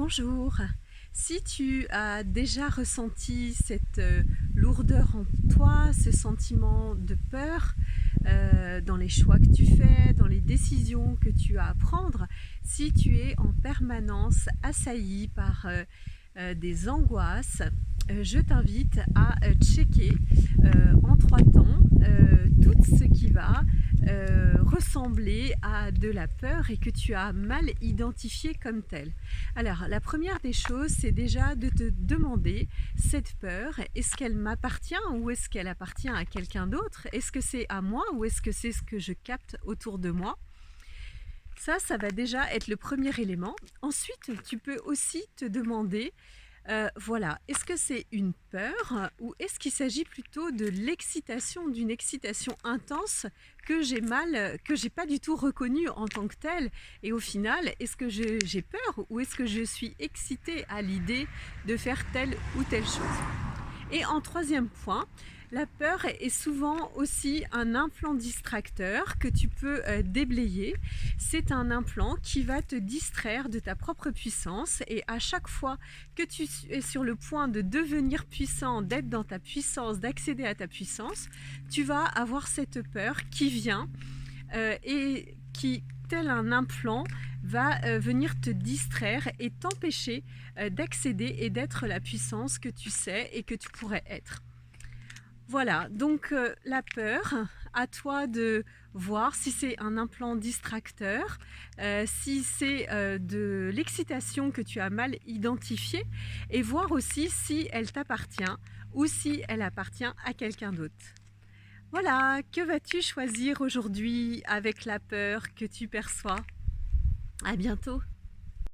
Bonjour. Si tu as déjà ressenti cette lourdeur en toi, ce sentiment de peur dans les choix que tu fais, dans les décisions que tu as à prendre, si tu es en permanence assailli par des angoisses, je t'invite à checker en 3 temps tout ce qui va ressembler à de la peur et que tu as mal identifié comme telle. Alors, la première des choses, c'est déjà de te demander, cette peur, est-ce qu'elle m'appartient ou est-ce qu'elle appartient à quelqu'un d'autre? Est-ce que c'est à moi ou est-ce que c'est ce que je capte autour de moi? Ça va déjà être le premier élément. Ensuite, tu peux aussi te demander, voilà, est-ce que c'est une peur ou est-ce qu'il s'agit plutôt de l'excitation, d'une excitation intense que j'ai pas du tout reconnue en tant que telle? Et au final, est-ce que j'ai peur ou est-ce que je suis excitée à l'idée de faire telle ou telle chose? Et en troisième point, la peur est souvent aussi un implant distracteur que tu peux déblayer. C'est un implant qui va te distraire de ta propre puissance et à chaque fois que tu es sur le point de devenir puissant, d'être dans ta puissance, d'accéder à ta puissance, tu vas avoir cette peur qui vient et qui, tel un implant, va venir te distraire et t'empêcher d'accéder et d'être la puissance que tu sais et que tu pourrais être. Voilà, donc la peur, à toi de voir si c'est un implant distracteur, si c'est de l'excitation que tu as mal identifiée et voir aussi si elle t'appartient ou si elle appartient à quelqu'un d'autre. Voilà, que vas-tu choisir aujourd'hui avec la peur que tu perçois? À bientôt.